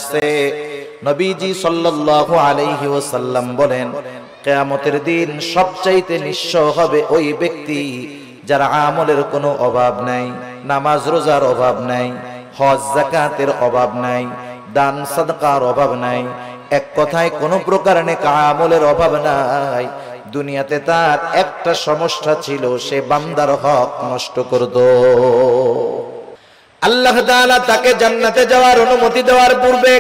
আসছে, নবীজি সাল্লাল্লাহু আলাইহি ওয়াসাল্লাম বলেন, কিয়ামতের দিন সবচাইতে নিঃস্ব হবে ওই ব্যক্তি যার আমলের কোনো অভাব নাই, নামাজ রোজার অভাব নাই, হজ যাকাতের অভাব নাই, দান সাদকার অভাব নাই, এক কথায় কোনো প্রকার নেক আমলের অভাব নাই। দুনিয়াতে তার একটা সমস্যা ছিল, সে বান্দার হক নষ্ট করত। আল্লাহ তাআলা তাকে জান্নাতে যাওয়ার অনুমতি দেওয়ার পূর্বে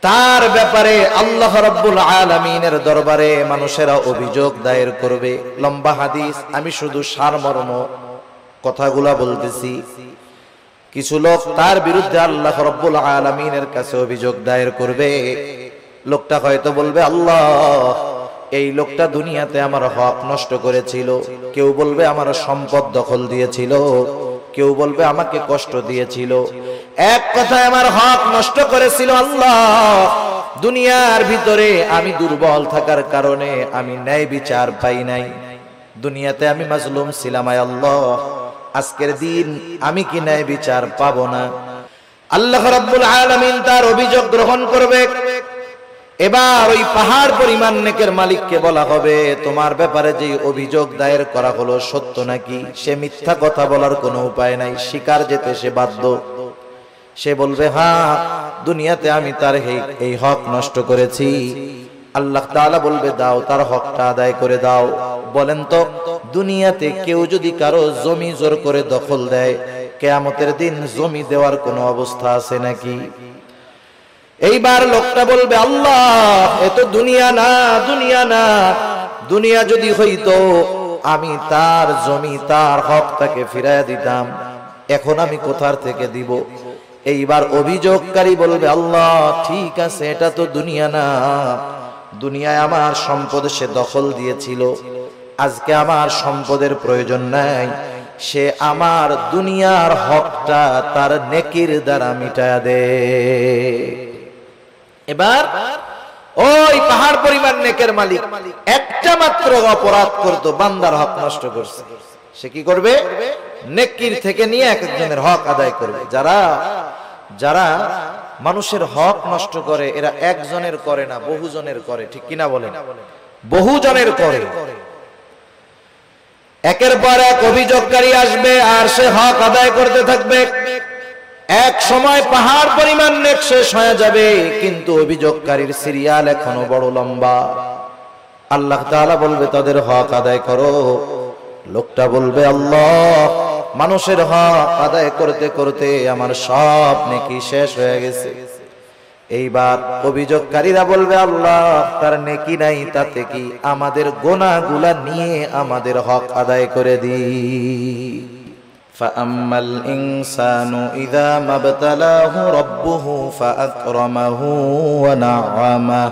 তার ব্যাপারে আল্লাহ রাব্বুল আলামিনের দরবারে মানুষেরা অভিযোগ দায়ের করবে। লম্বা হাদিস, আমি শুধু সারমর্ম কথাগুলা বলতেছি। কিছু লোক তার বিরুদ্ধে আল্লাহ রাব্বুল আলামিনের কাছে অভিযোগ দায়ের করবে। লোকটা হয়তো বলবে, আল্লাহ, এই লোকটা দুনিয়াতে আমার হক নষ্ট করেছিল। কেউ বলবে আমার সম্পদ দখল দিয়েছিল, কেউ বলবে আমাকে কষ্ট দিয়েছিল। এক কথায় আমার হক নষ্ট করেছিল। আল্লাহ, দুনিয়ার ভিতরে আমি দুর্বল থাকার কারণে আমি ন্যায় বিচার পাই নাই। দুনিয়াতে আমি মাজলুম ছিলাম। আল্লাহ, আজকের দিন আমি কি ন্যায় বিচার পাবো না? আল্লাহ রাব্বুল আলামিন তার অভিযোগ গ্রহণ করবে। এবার ওই পাহাড় পরিমাণ নেকের মালিককে বলা হবে, তোমার ব্যাপারে যে অভিযোগ দায়ের করা হলো সত্য নাকি? সে মিথ্যা কথা বলার কোনো উপায় নাই, স্বীকার যেতে সে বাধ্য। সে বলবে, হ্যাঁ, দুনিয়াতে আমি তার এই হক নষ্ট করেছি। আল্লাহ তাআলা বলবে, দাও, তার হকটা আদায় করে দাও। বলেন তো, দুনিয়াতে কেউ যদি কারো জমি জোর করে দখল দেয়, কিয়ামতের দিন জমি দেওয়ার কোনো অবস্থা আছে নাকি? এইবার লোকটা বলবে, আল্লাহ, এ তো দুনিয়া না, দুনিয়া না। দুনিয়া যদি হইতো আমি তার জমি, তার হক তাকে ফিরাইয়া দিতাম। এখন আমি কোথার থেকে দিব? এইবার অভিযোগকারী বলবে, আল্লাহ, ঠিক আছে, এটা তো দুনিয়া না। দুনিয়ায় আমার সম্পদ সে দখল দিয়েছিল, আজকে আমার সম্পদের প্রয়োজন নাই। সে আমার দুনিয়ার হকটা তার নেকির দ্বারা মিটায়া দে। এবার ওই পাহাড় পরিমাণ নেকের মালিক একটা মাত্র অপরাধ করত, বান্দার হক নষ্ট করছে। সে কি করবে? নেকির থেকে নিয়ে একজনের হক আদায় করবে। যারা মানুষের হক নষ্ট করে, এরা একজনের করে না, বহুজনের করে। ঠিক কিনা বলেন? বহুজনের করে। একের পর এক অভিযোগকারী আসবে আর সে হক আদায় করতে থাকবে। এক সময় পাহাড় পরিমাণ নেক শেষ হয়ে যাবে, কিন্তু অভিযোগকারীর সিরিয়াল এখনো বড় লম্বা। আল্লাহ তাআলা বলবে, তাদের হক আদায় করো। লোকটা বলবে, আল্লাহ, মানুষের হক আদায় করতে করতে আমার সব নেকি শেষ হয়ে গেছে। এইবার অভিযোগকারীরা বলবে, আল্লাহ, তার নেকি নাই, তাতে কি? আমাদের গুনাহগুলা নিয়ে আমাদের হক আদায় করে দিই। فأما الإنسان إذا ما ابتلاه ربه فأكرمه ونعمه।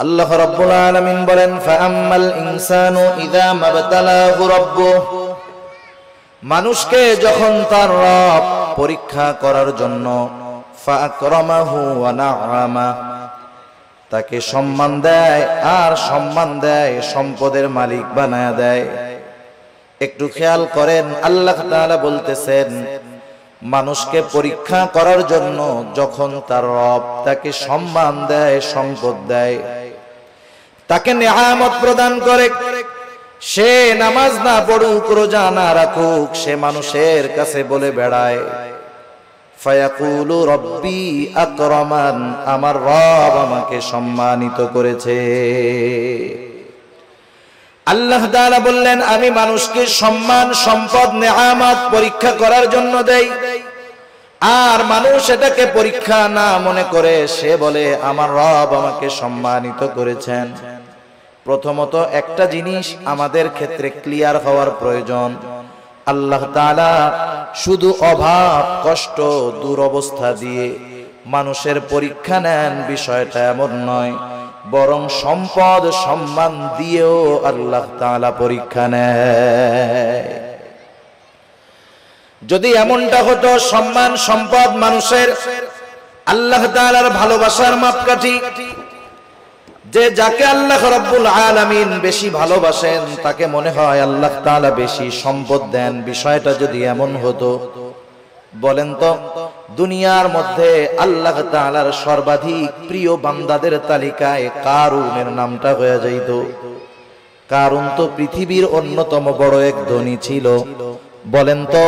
আল্লাহ রাব্বুল আলামিন বলেন, فأما الإنسان إذا ما ابتلاه ربه। মানুষকে যখন তার রব পরীক্ষা করার জন্য فأكرمه ونعمه, তাকে সম্মান দেয় আর সম্মান দেয়, সম্পদের মালিক বানায়া দেয়। একটু খেয়াল করেন, আল্লাহ তাআলা বলতেছেন, মানুষকে পরীক্ষা করার জন্য যখন তার রব তাকে সম্মান দেয়, সম্পদ দেয়, তাকে নিয়ামত প্রদান করে, সে নামাজ না পড়ুক, রোজা না রাখুক, সে মানুষের কাছে বলে বেড়ায়, ফায়াকুলু রব্বি আকরামান, আমার রব আমাকে সম্মানিত করেছে। আল্লাহ তাআলা বললেন, আমি মানুষকে সম্মান, সম্পদ, নিয়ামত পরীক্ষা করার জন্য দেই। আর মানুষ এটাকে পরীক্ষা না মনে করে সে বলে, আমার রব আমাকে সম্মানিত করেছেন। প্রথমত একটা জিনিস আমাদের ক্ষেত্রে ক্লিয়ার হওয়ার প্রয়োজন, আল্লাহ তাআলা শুধু অভাব, কষ্ট, দুরবস্থা দিয়ে মানুষের পরীক্ষা নেন, বিষয়টা এমন নয়। বরং সম্পদ, সম্মান দিয়েও আল্লাহ তাআলা পরীক্ষা নেয়। যদি এমনটা হতো, সম্মান, সম্পদ মানুষের আল্লাহ তাআলার ভালোবাসার মাপকাঠি, যে যাকে আল্লাহ রাব্বুল আলামিন বেশি ভালোবাসেন তাকে মনে হয় আল্লাহ তাআলা বেশি সম্পদ দেন, বিষয়টা যদি এমন হতো, বলেন তো দুনিয়ার মধ্যে আল্লাহ তাআলার সর্বাধিক প্রিয় বান্দাদের তালিকায় কারুনের নামটা হয়ে যাইত। কারুন তো পৃথিবীর অন্যতম বড় এক ধনী ছিল। বলেন তো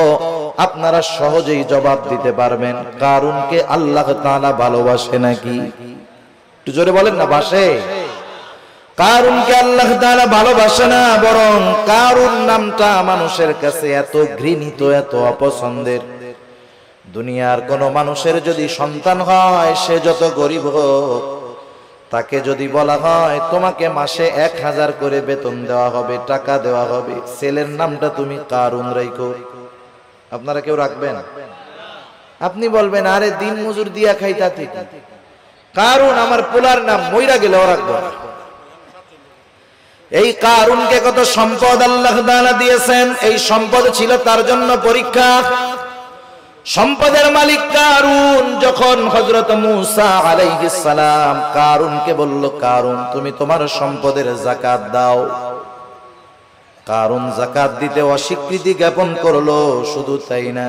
আপনারা সহজেই জবাব দিতে পারবেন কারুনকে আল্লাহ তাআলা ভালোবাসে নাকি? একটু জোরে বলেন না, বাসে? কারুনকে আল্লাহ তাআলা ভালোবাসে না, বরং কারুন নামটা মানুষের কাছে এত ঘৃণিত, এত অপছন্দের। দুনিয়ার কোন মানুষের যদি সন্তান হয়, সে যত গরিব হোক, তাকে যদি বলা হয় তোমাকে মাসে 1000 করে বেতন দেওয়া হবে, টাকা দেওয়া হবে, ছেলের নামটা তুমি কারুন রাখো, আপনারা কেউ রাখবেন? আপনি বলবেন আরে দিন মজুর দিয়া খাইতা ঠিক, কারুন আমার পোলার নাম, মইরা গেলেও রাখবো। এই কারুনকে কত সম্পদ আল্লাহ তাআলা দিয়েছেন, এই সম্পদ ছিল তার জন্য পরীক্ষা। সম্পদের মালিক কারুন যখন হযরত মূসা আলাইহিস সালাম কারুনকে বলল, কারুন তুমি তোমার সম্পদের যাকাত দাও। কারুন যাকাত দিতে অস্বীকৃতি জ্ঞাপন করলো। শুধু তাই না,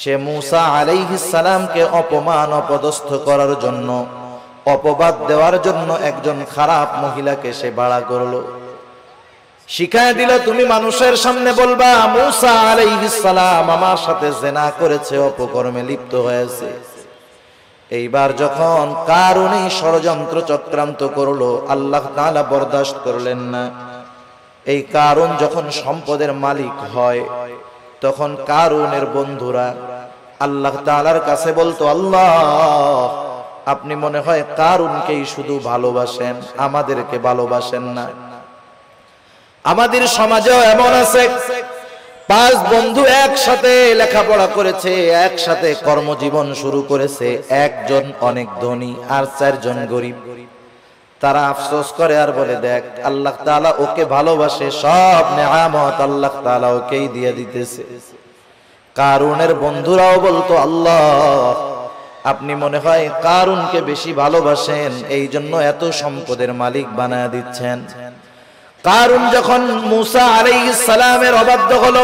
সে মূসা আলাইহিস সালামকে অপমান অপদস্থ করার জন্য, অপবাদ দেওয়ার জন্য একজন খারাপ মহিলাকে সে ভাড়া করলো। শিখায় দিল তুমি মানুষের সামনে বলবা মূসা আলাইহিস সালাম আমার সাথে জিনা করেছে, অপকর্মে লিপ্ত হয়েছে। এইবার যখন কারুন এই ষড়যন্ত্র চক্রান্ত করলো, আল্লাহ তাআলা বরদাস্ত করলেন না। এই কারুন যখন সম্পদের মালিক হয়, তখন কারুনের বন্ধুরা আল্লাহ তাআলার কাছে বলতো, আল্লাহ আপনি মনে হয় কারুনকেই শুধু ভালোবাসেন, আমাদেরকে ভালোবাসেন না। আমাদের সমাজেও এমন আছে, 5 বন্ধু একসাথে লেখাপড়া করেছে, একসাথে কর্মজীবন শুরু করেছে, একজন অনেক ধনী আর 4 জন গরিব। তারা আফসোস করে আর বলে দেখ আল্লাহ তাআলা ওকে ভালোবাসে, সব নেয়ামত আল্লাহ তাআলা ওকেই দিয়ে দিতেছে। কারুনের বন্ধুরাও বলতো, আল্লাহ আপনি মনে হয় কারুনকে বেশি ভালোবাসেন, এই জন্য এত সম্পদের মালিক বানায় দিচ্ছেন। কারুন যখন মূসা আলাইহিস সালামের অবাধ্য হলো,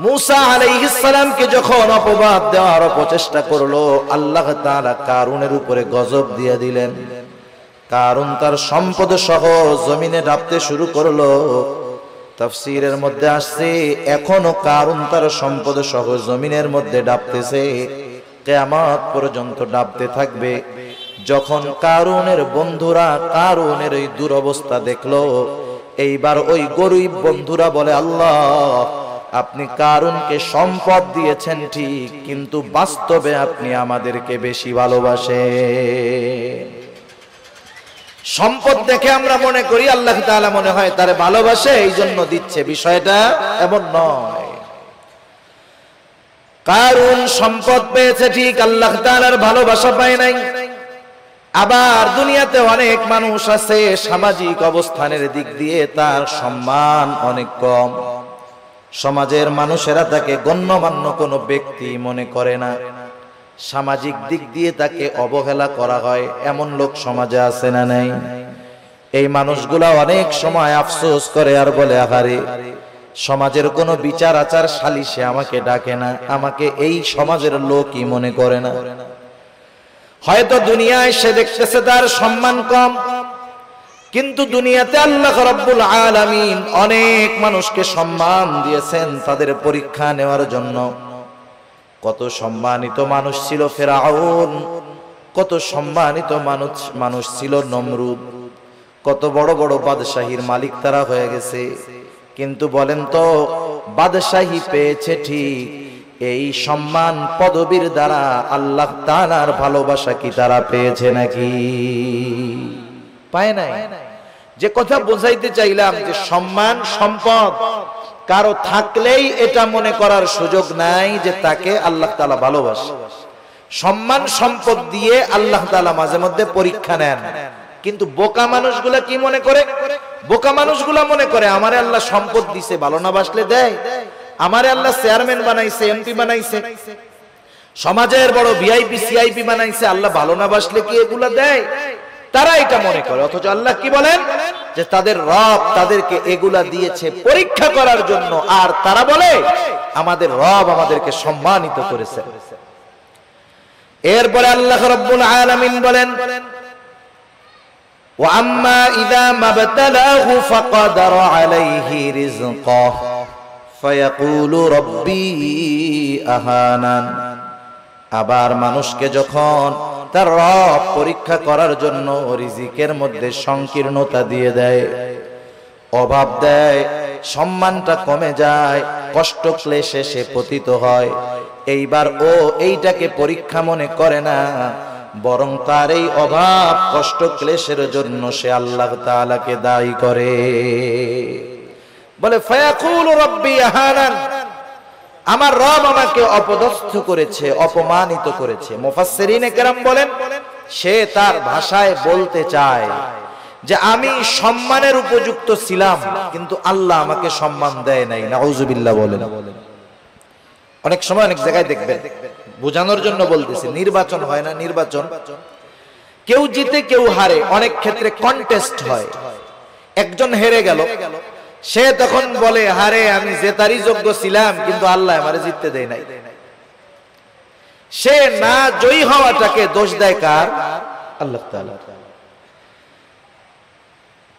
মূসা আলাইহিস সালামকে যখন অপবাদ দেওয়ার প্রচেষ্টা করলো, আল্লাহ তাআলা কারুনের উপরে গজব দিয়ে দিলেন। কারুন তার সম্পদ সহ জমিনে ডাবতে শুরু করলো। তাফসীরের মধ্যে আসছে এখনো কারুন তার সম্পদ সহ জমিনের মধ্যে ডাবতেছে, কিয়ামত পর্যন্ত ডাবতে থাকবে। যখন কারুনের বন্ধুরা কারুনের এই দুরবস্থা দেখলো, এইবার ওই গরিব বন্ধুরা বলে, আল্লাহ আপনি কারুনকে সম্পদ দিয়েছেন ঠিক, কিন্তু বাস্তবে আপনি আমাদেরকে বেশি ভালোবাসেন। সম্পদ দেখে আমরা মনে করি আল্লাহ তাআলা মনে হয় তারে ভালোবাসে, এই জন্য দিচ্ছে, বিষয়টা এমন নয়। কারুন সম্পদ পেয়েছে ঠিক, আল্লাহ তাআলার ভালোবাসা পায় নাই। আবার দুনিয়াতে অনেক মানুষ আছে সামাজিক অবস্থানের দিক দিয়ে তার সম্মান অনেক কম, সমাজের মানুষেরা তাকে গণ্যমান্য কোনো ব্যক্তি মনে করে না, সামাজিক দিক দিয়ে তাকে অবহেলা করা হয়, এমন লোক সমাজে আছে না নাই? এই মানুষগুলা অনেক সময় আফসোস করে আর বলে, আহারে সমাজের কোনো বিচার আচার সালিশে আমাকে ডাকে না, আমাকে এই সমাজের লোকই মনে করে না। হয়তো দুনিয়ায় সে দেখতেছে তার সম্মান কম, কিন্তু দুনিয়াতে আল্লাহ রাব্বুল আলামিন অনেক মানুষকে সম্মান দিয়েছেন তাদের পরীক্ষা নেওয়ার জন্য। কত সম্মানিত মানুষ ছিল ফেরাউন, কত সম্মানিত মানুষ ছিল নমরুদ, কত বড় বড় বাদশাহীর মালিক তারা হয়ে গেছে। কিন্তু বলেন তো বাদশাহী পেয়েছে ঠিক, এই সম্মান পদবীর দ্বারা আল্লাহ তাআলার ভালোবাসা কি তারা পেয়েছে নাকি? পায় নাই। যে কথা বোঝাইতে চাইলাম যে সম্মান সম্পদ কারো থাকলেই এটা মনে করার সুযোগ নাই যে তাকে আল্লাহ তাআলা ভালোবাসে। সম্মান সম্পদ দিয়ে আল্লাহ তাআলা মাঝে মধ্যে পরীক্ষা নেন, কিন্তু বোকা মানুষগুলা কি মনে করে? বোকা মানুষগুলা মনে করে আমারে আল্লাহ সম্পদ দিছে, ভালো না বাসলে দেয়। আমারে আল্লাহ চেয়ারম্যান বানাইছে, এমপি বানাইছে, সমাজের বড় ভিআইপি সিআইপি বানাইছে, আল্লাহ ভালো না বাসলে কি এগুলা দেয়? তারা এটা মনে করে, অথচ আল্লাহ কি বলেন যে তাদের রব তাদেরকে এগুলা দিয়েছে পরীক্ষা করার জন্য, আর তারা বলে আমাদের রব আমাদেরকে সম্মানিত করেছে। এরপরে আল্লাহ রাব্বুল আলামিন বলেন ওয়া আম্মা ইযা মাবতালাহু ফাকাদার আলাইহি রিজকাহ ফায়াকুলু রাব্বি আহানান। আবার মানুষকে যখন তার রব পরীক্ষা করার জন্য রিজিকের মধ্যে সংকীর্ণতা দিয়ে দেয়, অভাব দেয়, সম্মানটা কমে যায়, কষ্ট ক্লেশে সে পতিত হয়, এইবার ও এইটাকে পরীক্ষা মনে করে না, বরং তার এই অভাব কষ্ট ক্লেশের জন্য সে আল্লাহ তাআলাকে দায়ী করে। বলে ফায়াকুলু রাব্বি আহানান, আমার রব আমাকে অপদস্থ করেছে, অপমানিত করেছে। মুফাসসিরিনে কেরাম বলেন সে তার ভাষায় বলতে চায় যে আমি সম্মানের উপযুক্ত ছিলাম, কিন্তু আল্লাহ আমাকে সম্মান দেয় নাই। নাউজুবিল্লাহ বলেন। অনেক সময় অনেক জায়গায় দেখবেন, বোঝানোর জন্য বলতেছি, নির্বাচন হয় না, নির্বাচন কেউ জিতে কেউ হারে, অনেক ক্ষেত্রে কন্টেস্ট হয়, একজন হেরে গেল, সে তখন বলে হারে আমি জেতারই যোগ্য ছিলাম, কিন্তু আল্লাহ আমারে জিততে দেয় নাই। সে না জয়ী হওয়াটাকে দোষ দেয় কার? আল্লাহ তাআলা।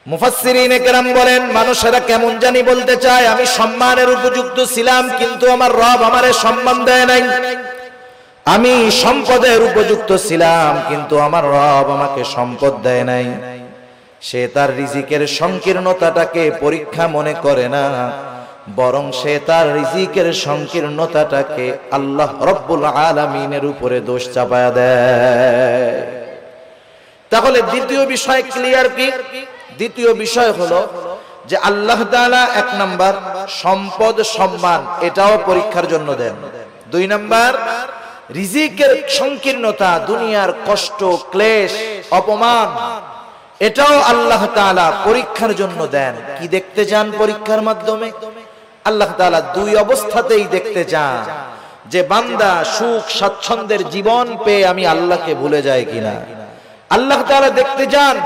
মুফাসসিরিনে কেরাম বলেন মানুষেরা কেমন জানি বলতে চায় আমি সম্মানের উপযুক্ত ছিলাম, কিন্তু আমার রব আমারে সম্মান দেয় নাই। আমি সম্পদের উপযুক্ত ছিলাম, কিন্তু আমার রব আমাকে সম্পদ দেয় নাই। সে তার রিজিকের সংকীর্ণতাটাকে পরীক্ষা মনে করে না, বরং সে তার রিজিকের সংকীর্ণতাটাকে আল্লাহ রব্বুল আলামিনের উপরে দোষ চাপায়া দেয়। তাহলে দ্বিতীয় বিষয় ক্লিয়ার কি? দ্বিতীয় বিষয় হলো যে আল্লাহ তাআলা এক নাম্বার সম্পদ সম্মান এটাও পরীক্ষার জন্য দেন। দুই নাম্বার রিজিকের সংকীর্ণতা, দুনিয়ার কষ্ট ক্লেশ অপমান, এটাও আল্লাহ তাআলা পরীক্ষার জন্য দেন। কি দেখতে চান পরীক্ষার মাধ্যমে? আল্লাহ তাআলা দুই অবস্থাতেই দেখতে চান যে বান্দা সুখ স্বাচ্ছন্দ্যের জীবন পেয়ে আমি আল্লাহকে ভুলে যাই কিনা। আল্লাহ তাআলা দেখতে চান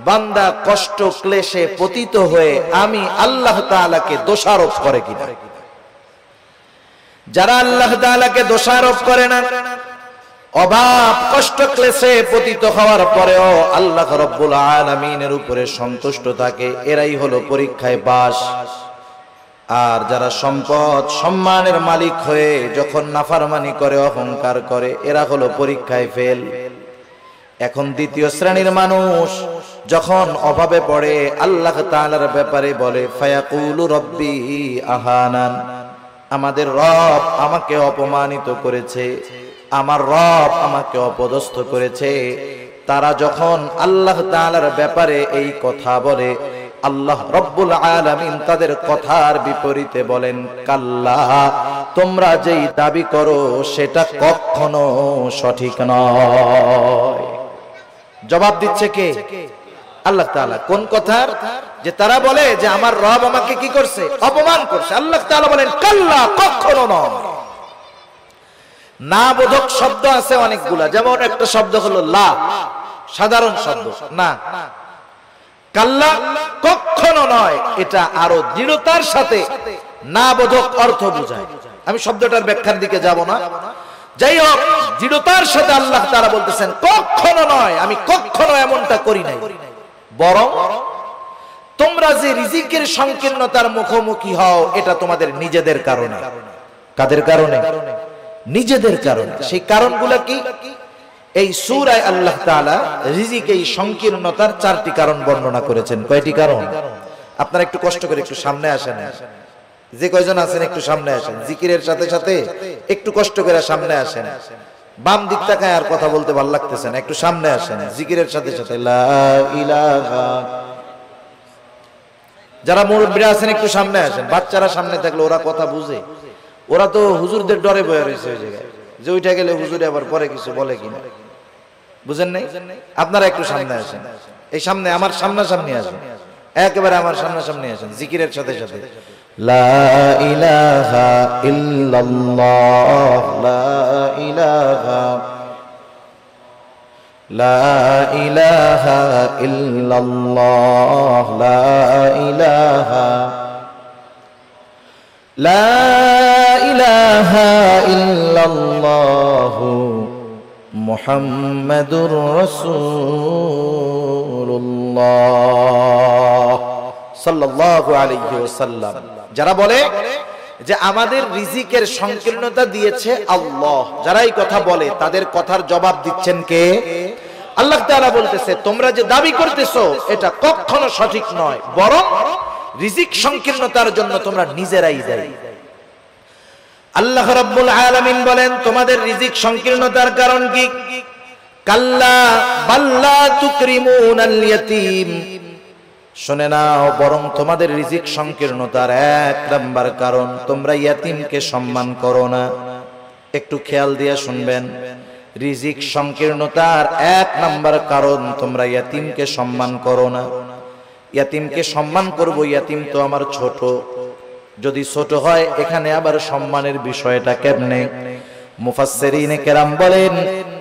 বান্দা কষ্ট ক্লেশে পতিত হয়ে আমি আল্লাহ তাআলাকে দোষারোপ করে কিনা। যারা আল্লাহ তাআলাকে দোষারোপ করে না, অভাব কষ্ট ক্লেশে পতিত হওয়ার পরেও আল্লাহ রাব্বুল আলামিনের উপরে সন্তুষ্ট থাকে, এরাই হলো পরীক্ষায় পাস। আর যারা সম্পদ সম্মানের মালিক হয়ে যখন নাফরমানি করে, অহংকার করে, এরা হলো পরীক্ষায় ফেল। এখন দ্বিতীয় শ্রেণীর মানুষ যখন অভাবে পড়ে আল্লাহ তাআলার ব্যাপারে বলে ফায়াকুলু রাব্বি আহানান, আমাদের রব আমাকে অপমানিত করেছে, আমার রব আমাকে অপদস্থ করেছে। তারা যখন আল্লাহ তাআলার ব্যাপারে এই কথা বলে, আল্লাহ রব্বুল আলামিন তাদের কথার বিপরীতে বলেন কাল্লা, তোমরা যেই দাবি করো সেটা কখনো সঠিক নয়। জবাব দিচ্ছে কে? আল্লাহ তাআলা। কোন কথার? যে তারা বলে যে আমার রব আমাকে কি করছে? অপমান করছে। আল্লাহ তাআলা বলেন কাল্লা, কখনো নয়। না বোধক শব্দ আছে অনেকগুলা, যেমন একটা শব্দ হলো লা, সাধারণ শব্দ না। কাল্লা কখনো নয়, এটা আরো দৃঢ়তার সাথে না বোধক অর্থ বোঝায়। আমি শব্দটার ব্যাখ্যার দিকে যাব না। যাই হোক, দৃঢ়তার সাথে আল্লাহ তাআলা বলতেছেন কখনো নয়, আমি কখনো এমনটা করি নাই, বরং তোমরা যে রিজিকের সংকীর্ণতার মুখোমুখি হও এটা তোমাদের নিজেদের কারণে। কাদের কারণে? নিজেদের কারণে। সেই কারণগুলো কি? এই সূরায় আল্লাহ তাআলা রিজিক এই সংকীর্ণতার 4টি কারণ বর্ণনা করেছেন। কয়টি কারণ? আপনারা একটু কষ্ট করে একটু সামনে আসেন, যে কয়জন আছেন একটু সামনে আসেন, জিকিরের সাথে সাথে একটু কষ্ট করে সামনে আসেন। বাম দিক তাকায় আর কথা বলতে ভালো লাগতেছে না, একটু সামনে আসেন জিকিরের সাথে সাথে। লা ইলাহা। যারা মুরব্বিরা আছেন একটু সামনে আসেন। বাচ্চারা সামনে থাকলে ওরা কথা বুঝে, ওরা তো হুজুরদের ডরে বয়ে রয়েছে ওই জায়গায়, যে ওইটা গেলে হুজুরে আবার পরে কিছু বলে কিনা, বুঝেন নাই? আপনারা একটু সামনে আসেন, এই সামনে আমার সামনাসামনি আসেন, একেবারে আমার সামনাসামনি আসেন জিকিরের সাথে সাথে। লা ইলাহা ইল্লাল্লাহ, লা ইলাহা লা ইলাহা ইল্লাল্লাহ, লা ইলাহা, লা ইলাহা ইল্লাল্লাহ মুহাম্মাদুর রাসূলুল্লাহ সাল্লাল্লাহু আলাইহি ওয়াসাল্লাম। যারা বলে যে আমাদের রিজিকের সংকীর্ণতা দিয়েছে আল্লাহ, যারা এই কথা বলে তাদের কথার জবাব দিচ্ছেন কে? আল্লাহ তাআলা বলতেছে তোমরা যে দাবি করতেছো এটা কখনো সঠিক নয়, বরং রিজিক সংকীর্ণতার জন্য তোমরা নিজেরাই দায়ী। আল্লাহ রাব্বুল আলামিন বলেন তোমাদের রিজিক সংকীর্ণতার কারণ কি? কাল্লা বাল্লা তুকরিমুনাল ইয়াতীম, শুনে নাও, বরং তোমাদের রিজিক সংকীর্ণতার এক নাম্বার কারণ তোমরা ইয়াতীমকে সম্মান করো না। একটু খেয়াল দিয়ে শুনবেন, রিজিক সংকীর্ণতার এক নাম্বার কারণ তোমরা ইয়াতীমকে সম্মান করো না। ইয়াতীমকে সম্মান করব, ইয়াতীম তো আমার ছোট, যদি ছোট হয় এখানে আবার সম্মানের বিষয়টা কেমনে? মুফাসসিরিনে কেরাম বলেন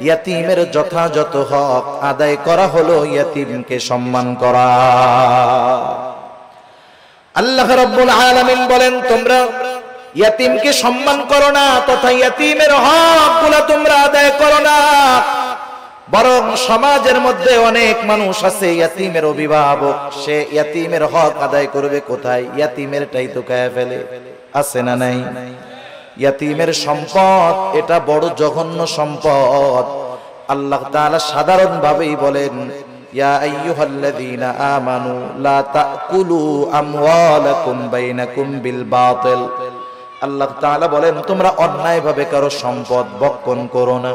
ইয়াতীমের যথাযথ হক আদায় করা হলো ইয়াতীমকে সম্মান করা। আল্লাহ রাব্বুল আলামিন বলেন তোমরা ইয়াতীমকে সম্মান করো না, তথা ইয়াতীমের হকগুলো তোমরা আদায় করো না, বরং সমাজের মধ্যে অনেক মানুষ আছে ইয়াতীমের অভিভাবক, সে ইয়াতীমের হক আদায় করবে কোথায়? ইয়াতীমেরটাই তো খায় ফেলে, আছে না নাই? ইয়াতীমের সম্পদ এটা বড় জঘন্য সম্পদ। আল্লাহ তাআলা সাধারণ ভাবেই বলেন ইয়া আইয়ুহাল্লাযীনা আমানু লা তাকুলু আমওয়ালাকুম বাইনাকুম বিল বাতিল। আল্লাহ তাআলা বলেন তোমরা অন্যায়ভাবে কারো সম্পদ ভক্ষণ করো না।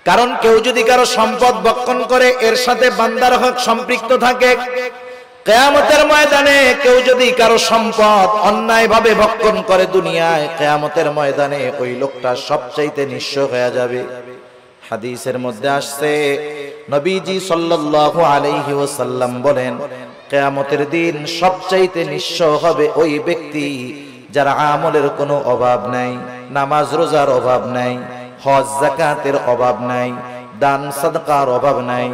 কারণ কেউ যদি কারো সম্পদ ভক্ষণ করে এর সাথে বান্দার হক সম্পৃক্ত থাকে। কিয়ামতের ময়দানে কেউ যদি কারো সম্পদ অন্যায়ভাবে ভক্ষণ করে দুনিয়ায়, কিয়ামতের ময়দানে ওই লোকটা সবচাইতে নিঃস্ব হয়ে যাবে। হাদিসের মধ্যে আসছে নবীজি সাল্লাল্লাহু আলাইহি ওয়াসাল্লাম বলেন কিয়ামতের দিন সবচাইতে নিঃস্ব হবে ওই ব্যক্তি যার আমলের কোনো অভাব নাই, নামাজ রোজার অভাব নাই, হজ যাকাতের অভাব নাই, দান সাদকার অভাব নাই,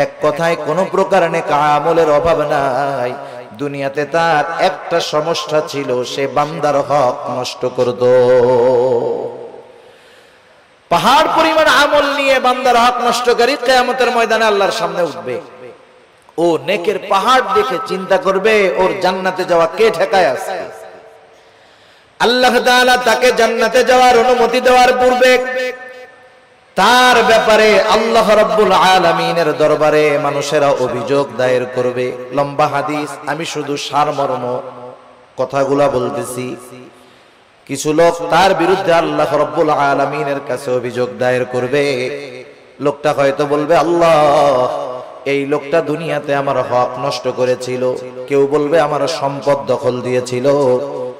এক কথায় কোন প্রকার নেক আমলের অভাব নাই। দুনিয়াতে তার একটা সমস্যা ছিল, সে বান্দার হক নষ্ট করত। পাহাড় পরিমাণ আমল নিয়ে বান্দার হক নষ্টকারী কিয়ামতের ময়দানে আল্লাহর সামনে উঠবে। ও নেকের পাহাড় দেখে চিন্তা করবে ওর জান্নাতে যাওয়া কে ঠেকায় আছে। আল্লাহ তাআলা তাকে জান্নাতে যাওয়ার অনুমতি দেওয়ার পূর্বে তার ব্যাপারে আল্লাহ রাব্বুল আলামিনের দরবারে মানুষেরা অভিযোগ দায়ের করবে। লম্বা হাদিস, আমি শুধু সারমর্ম কথাগুলা বলতেছি। কিছু লোক তার বিরুদ্ধে আল্লাহ রাব্বুল আলামিনের কাছে অভিযোগ দায়ের করবে। লোকটা হয়তো বলবে আল্লাহ এই লোকটা দুনিয়াতে আমার হক নষ্ট করেছিল, কেউ বলবে আমার সম্পদ দখল দিয়েছিল,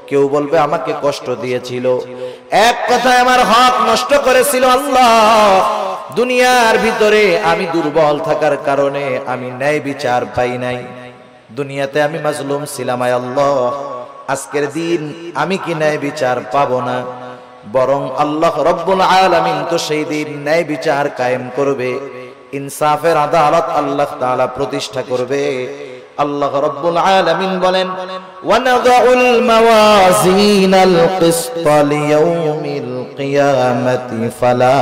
কেউ বলবে আমাকে কষ্ট দিয়েছিল, এক কথায় আমার হক নষ্ট করেছিল। আল্লাহ দুনিয়ার ভিতরে আমি দুর্বল থাকার কারণে আমি ন্যায় বিচার পাই নাই, দুনিয়াতে আমি মাজলুম ছিলাম। আল্লাহ আজকের দিন আমি কি ন্যায় বিচার পাবো না? বরং আল্লাহ রব্বুল আলামিন তো সেই দিন ন্যায় বিচার কায়েম করবে, ইনসাফের আদালত আল্লাহ তাআলা প্রতিষ্ঠা করবে। আল্লাহ রাব্বুল আলামিন বলেন ওয়ানাযাউল মাওয়াজিনাল কিসতা লিয়াউমিল কিয়ামাতি ফালা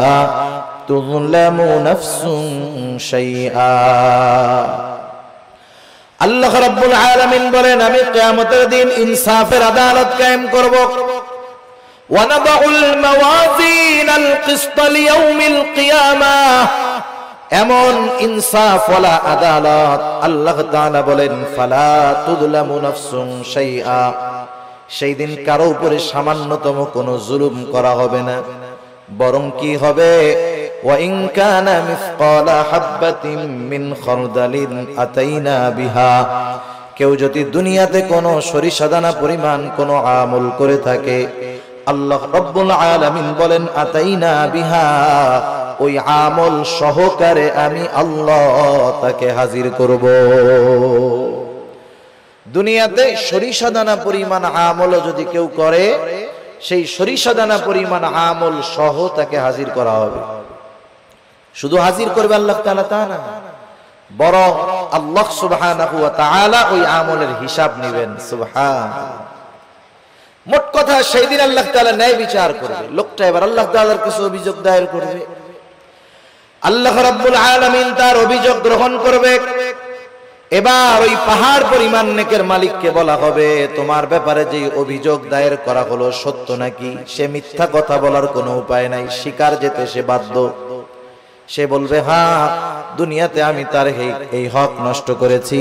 তুযলামু নাফসুন শাইআ। আল্লাহ রাব্বুল আলামিন বলেন আমি কিয়ামতের দিন ইনসাফের আদালত কায়েম করব। ওয়ানাযাউল মাওয়াজিনাল কিসতা লিয়াউমিল কিয়ামাহ, এমন ইনসাফ ওয়ালা আদালত আল্লাহ তাআলা বলেন ফালা তুযলামু নাফসুন শাইআ, সেই দিন কারো উপরে সামান্যতম কোনো জুলুম করা হবে না, বরং কি হবে ওয়া ইন কানা মিসকালা হাববাতিন মিন খারদালিন আতাইনা বিহা, কেউ যদি দুনিয়াতে কোনো সরিষাদানা পরিমাণ কোনো আমল করে থাকে আল্লাহ রাব্বুল আলামিন বলেন আতাইনা বিহা, ওই আমল সহকারে আমি আল্লাহ তাকে হাজির করব। দুনিয়াতে সরিষাদানা পরিমাণ আমল যদি কেউ করে সেই সরিষাদানা পরিমাণ আমল সহ তাকে হাজির করা হবে। শুধু হাজির করবে আল্লাহ তাআলা তা না, বরং আল্লাহ সুবহানাহু ওয়া তাআলা ওই আমলের হিসাব নেবেন। সুবহানাল্লাহ। মোট কথা সেই দিন আল্লাহ তাআলা ন্যায় বিচার করবে। লোকটা এবার আল্লাহ তাআলার কাছে অভিযোগ দায়ের করবে, আল্লাহ রাব্বুল আলামিন তার অভিযোগ গ্রহণ করবে। এবার ওই পাহাড় পরিমাণ নেকের মালিককে বলা হবে, তোমার ব্যাপারে যে অভিযোগ দায়ের করা হলো সত্য নাকি? সে মিথ্যা কথা বলার কোনো উপায় নাই, স্বীকার যেতে সে বাধ্য। সে বলবে, হ্যাঁ, দুনিয়াতে আমি তার এই হক নষ্ট করেছি।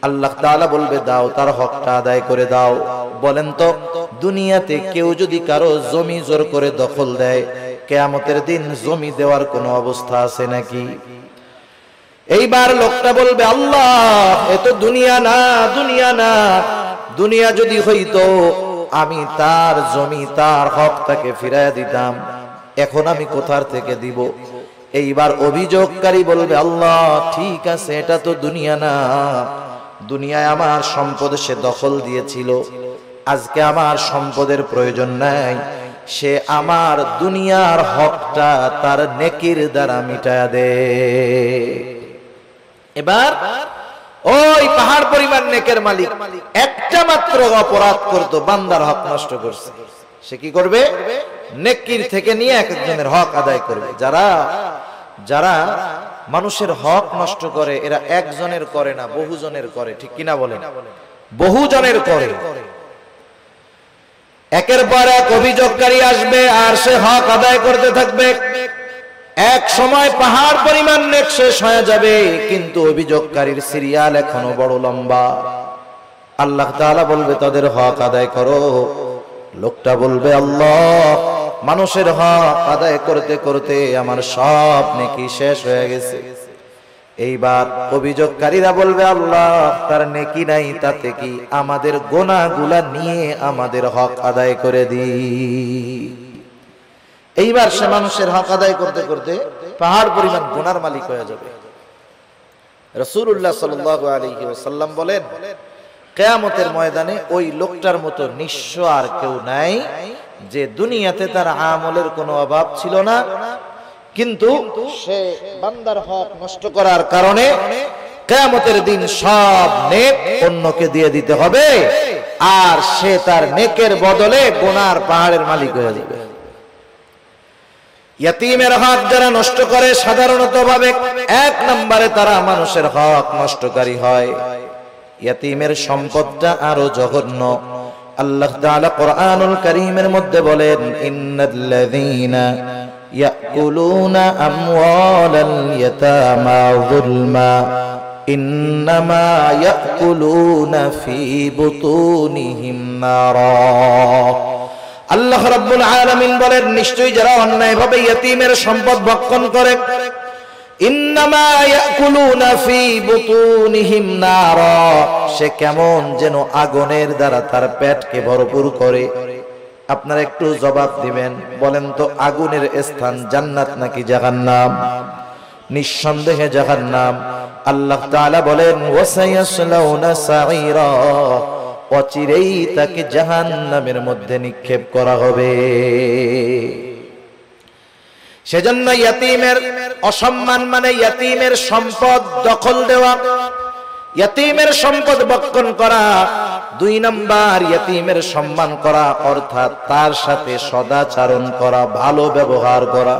আল্লাহ তাআলা বলবে, দাও, তার হকটা আদায় করে দাও। বলেন তো, দুনিয়াতে কেউ যদি কারো জমি জোর করে দখল দেয়, কিয়ামতের দিন জমি দেওয়ার কোনো অবস্থা আছে নাকি? এইবার লোকটা বলবে, আল্লাহ, এ তো দুনিয়া না, দুনিয়া না। দুনিয়া যদি হইতো আমি তার জমি, তার হক তাকে ফিরাইয়া দিতাম, এখন আমি কোথার থেকে দিব? এইবার অভিযোগকারী বলবে, আল্লাহ, ঠিক আছে, এটা তো দুনিয়া না। দুনিয়ায় আমার সম্পদ সে দখল দিয়েছিল, আজকে আমার সম্পদের প্রয়োজন নাই, সে আমার দুনিয়ার হকটা তার নেকির দ্বারা মিটায়া দে। এবার ওই পাহাড় পরিমাণ নেকের মালিক একটা মাত্র অপরাধ করত, বান্দার হক নষ্ট করছে, সে কি করবে? নেকির থেকে নিয়ে এক একজনের হক আদায় করবে। যারা মানুষের হক নষ্ট করে, এরা একজনের করে না, বহুজনের করে, ঠিক কিনা বলেন? বহুজনের করে। একের পর এক অভিযোগকারী আসবে আর সে হক আদায় করতে থাকবে। এক সময় পাহাড় পরিমাণ নেক শেষ হয়ে যাবে, কিন্তু অভিযোগকারীর সিরিয়াল এখনো বড় লম্বা। আল্লাহ তাআলা বলবে, তাদের হক আদায় করো। লোকটা বলবে, আল্লাহ, মানুষের হক আদায় করতে করতে আমার সব নেকি শেষ হয়ে গেছে। এইবার অভিযোগকারীরা বলবে, আল্লাহ, তার নেকি নাই, তাতে কি? আমাদের গুনাহগুলা নিয়ে আমাদের হক আদায় করে দিই। এইবার সে মানুষের হক আদায় করতে করতে পাহাড় পরিমাণ গুনার মালিক হয়ে যাবে। রাসূলুল্লাহ সাল্লাল্লাহু আলাইহি ওয়াসাল্লাম বলেন, কিয়ামতের ময়দানে ওই লোকটার মতো নিঃস্ব আর কেউ নাই, যে দুনিয়াতে তার আমলের কোনো অভাব ছিল না, কিন্তু সে বান্দার হক নষ্ট করার কারণে কিয়ামতের দিন সব নেক অন্যকে দিয়ে দিতে হবে, আর সে তার নেকের বদলে গুনার পাহাড়ের মালিক হয়ে যাবে। ইয়াতীমের হক যারা নষ্ট করে, সাধারণত ভাবে এক নম্বরে তারা মানুষের হক নষ্টকারী হয়। ইয়াতীমের সম্পদটা আরো জঘন্য। আল্লাহ তাআলা কোরআনুল কারীমের মধ্যে বলেন, ইন্নাল্লাযীনা ইয়াকুলুনা আমওয়ালাল ইয়াতামা যুলমা ইন্নামা ইয়াকুলুনা ফি বুতুনিহিম নারা। আল্লাহ রাব্বুল আলামিন বলেন, নিশ্চয়ই যারা অন্যায়ভাবে ইয়াতীমের সম্পদ ভক্ষণ করে, ইন্নামা ইয়াকুলুনা ফি বুতুনিহিম নারা, সে কেমন যেন আগুনের দ্বারা তার পেটকে ভরপুর করে। আপনারা একটু জবাব দিবেন, বলেন তো, আগুনের স্থান জান্নাত নাকি জাহান্নাম? নিঃসন্দেহে জাহান্নাম। আল্লাহ তাআলা বলেন, ওয়াসায়াসলাউনা সাঈরা, অচিরেই তাকে জাহান্নামের মধ্যে নিক্ষেপ করা হবে। সেজন্য ইয়াতীমের অসম্মান মানে ইয়াতীমের সম্পদ দখল দেওয়া, ইয়াতীমের সম্পদ ভক্ষণ করা। দুই নাম্বার, ইয়াতীমের সম্মান করা, অর্থাৎ তার সাথে সদাচরণ করা, ভালো ব্যবহার করা।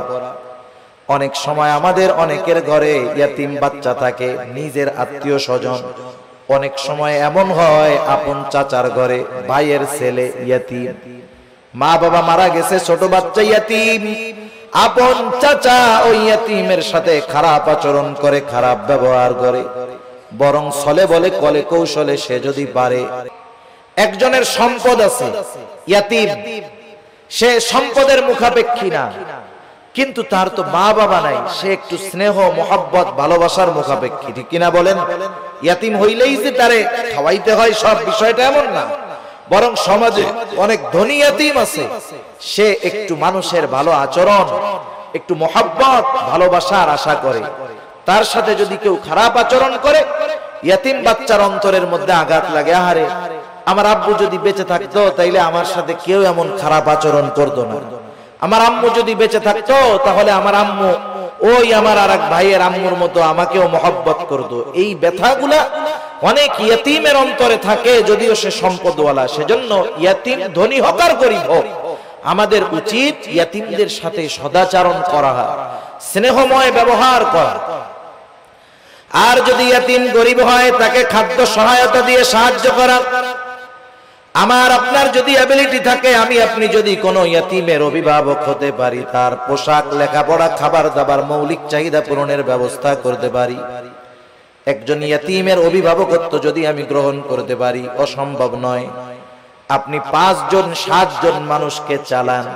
অনেক সময় আমাদের অনেকের ঘরে ইয়াতীম বাচ্চা থাকে, নিজের আত্মীয় স্বজন। অনেক সময় এমন হয়, আপন চাচার ঘরে ভাইয়ের ছেলে ইয়াতীম, মা বাবা মারা গেছে, ছোট বাচ্চা ইয়াতীম। আপন চাচা ওই ইয়াতীমের সাথে খারাপ আচরণ করে, খারাপ ব্যবহার করে, বরং ছলে বলে কলে কৌশলে সে যদি পারে। একজনের সম্পদ আছে, ইয়াতীম, সে সম্পদের মুখাপেক্ষী না, কিন্তু তার তো মা বাবা নাই, সে একটু স্নেহ মোহাব্বত ভালোবাসার মুখাপেক্ষী, ঠিক কিনা বলেন? ইয়াতীম হইলেই যে তারে খাওয়াইতে হয় সব, বিষয়টা এমন না। বরং সমাজে অনেক ধনী ইয়াতীম আছে, সে একটু মানুষের ভালো আচরণ, একটু মোহাব্বত ভালোবাসার আশা করে। তার সাথে যদি কেউ খারাপ আচরণ করে, ইয়াতীম বাচ্চার অন্তরের মধ্যে আঘাত লাগে, আহারে, আমার আব্বু যদি বেঁচে থাকতো তাইলে আমার সাথে কেউ এমন খারাপ আচরণ করতো না। আমার আম্মু যদি বেঁচে থাকতো তাহলে আমার আম্মু ওই আমার আরেক ভাইয়ের আম্মুর মতো আমাকেও মহব্বত করতো। এই ব্যথাগুলা অনেক ইয়তীমের অন্তরে থাকে, যদিও সে সম্পদওয়ালা। সেজন্য ইয়তীম ধনী হোক আর গরিব হোক, আমাদের উচিত ইয়তীমদের সাথে সদাচরণ করা, স্নেহময় ব্যবহার করা। আর যদি ইয়তীম গরিব হয়, তাকে খাদ্য সহায়তা দিয়ে সাহায্য করা। আমার আপনার যদি অ্যাবিলিটি থাকে, আমি আপনি যদি কোনো ইয়তীমের অভিভাবক হতে পারি, তার পোশাক, লেখাপড়া, খাবার দাবার, মৌলিক চাহিদা পূরণের ব্যবস্থা করতে পারি, একজন ইয়তীমের অভিভাবকত্ব যদি আমি গ্রহণ করতে পারি, অসম্ভব নয়। আপনি 5 জন 7 জন মানুষকে চালান,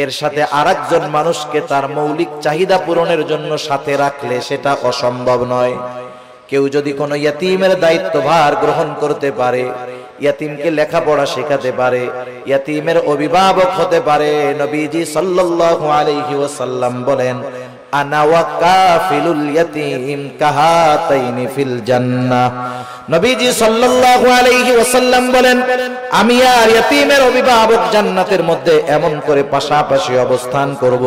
এর সাথে আরেকজন মানুষকে তার মৌলিক চাহিদা পূরণের জন্য সাথে রাখলে সেটা অসম্ভব নয়। কেউ যদি কোনো ইয়তীমের দায়িত্বভার গ্রহণ করতে পারে, ইয়তীমকে লেখাপড়া শেখাতে পারে, ইয়তীমের অভিভাবক হতে পারে, নবীজি সাল্লাল্লাহু আলাইহি ওয়াসাল্লাম বলেন, আনা ওয়া কাফিলুল ইয়তীম কাহাতাইনি ফিল জান্নাহ। নবীজি সাল্লাল্লাহু আলাইহি ওয়াসাল্লাম বলেন, আমি আর ইয়তীমের অভিভাবক জান্নাতের মধ্যে এমন করে পাশাপাশি অবস্থান করব।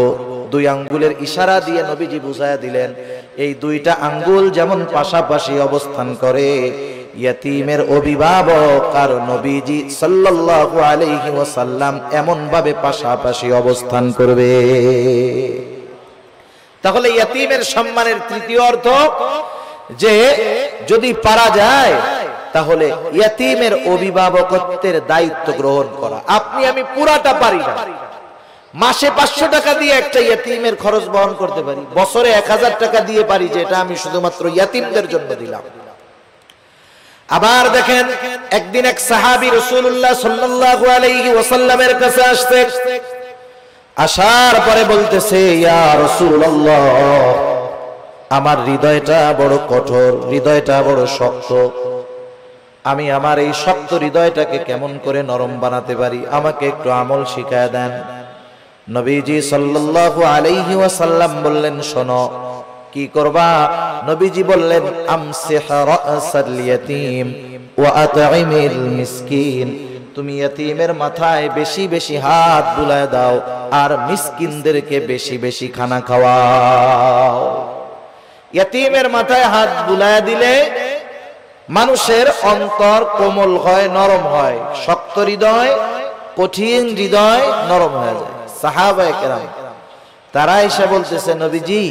2 আঙ্গুলের ইশারা দিয়ে নবীজি বুঝায়া দিলেন, এই 2টা আঙ্গুল যেমন পাশাপাশি অবস্থান করে, ইয়তীমের অভিভাবক আর নবীজি সাল্লাল্লাহু আলাইহি ওয়াসাল্লাম এমন ভাবে পাশাপাশি অবস্থান করবে। তাহলে ইয়তীমের সম্মানের তৃতীয় অর্থ যে যদি পারা যায়, তাহলে ইয়তীমের অভিভাবকত্বের দায়িত্ব গ্রহণ করা। আপনি আমি পুরাটা পারি না, মাসে 500 টাকা দিয়ে একটা ইয়তীমের খরচ বহন করতে পারি, বছরে 1000 টাকা দিয়ে পারি যে এটা আমি শুধুমাত্র ইয়তীমদের জন্য দিলাম। আবার দেখেন, একদিন এক সাহাবী রাসূলুল্লাহ সাল্লাল্লাহু আলাইহি ওয়াসাল্লামের কাছে আসছে, আসার পরে বলতেছে, ইয়া রাসূলুল্লাহ, আমার হৃদয়টা বড় কঠোর, হৃদয়টা বড় শক্ত, আমি আমার এই শক্ত হৃদয়টাকে কেমন করে নরম বানাতে পারি, আমাকে একটু আমল শিখায় দেন। নবীজি সাল্লাল্লাহু আলাইহি ওয়াসাল্লাম বললেন, শোনো কি করবা? নবীজি বললেন, আমসিহ রাসাল ইয়াতীম ওয়া আত'ইমিল মিসকিন, তুমি ইয়তীমের মাথায় বেশি বেশি হাত বুলায় দাও আর মিসকিনদেরকে বেশি বেশি খানা খাওয়াও। ইয়তীমের মাথায় হাত বুলায় দিলে মানুষের অন্তর কোমল হয়, নরম হয়। শক্ত হৃদয়, কঠিন হৃদয় নরম হয়ে যায়। সাহাবায়ে কেরাম তারা এসে বলতেছে, নবীজি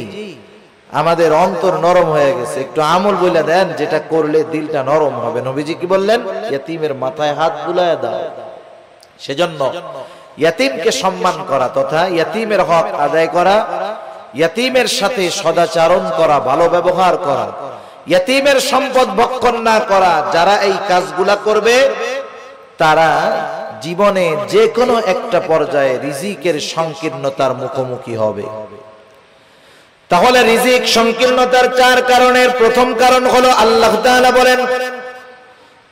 আমাদের অন্তর নরম হয়ে গেছে, একটু আমল বলে দেন যেটা করলে দিলটা নরম হবে। নবীজি কি বললেন? ইয়তীমের মাথায় হাত বুলায় দাও। সেজন্য ইয়তীমকে সম্মান করা তথা ইয়তীমের হক আদায় করা, ইয়তীমের সাথে সদাচরণ করা, ভালো ব্যবহার করা, ইয়তীমের সম্পদ ভক্ষণ না করা, যারা এই কাজগুলা করবে তারা জীবনে যে কোনো একটা পর্যায়ে রিজিকের সংকীর্ণতার মুখোমুখি হবে। তাহলে রিজিক সংকীর্ণতার 4 কারণের প্রথম কারণ হলো আল্লাহ তাআলা বলেন,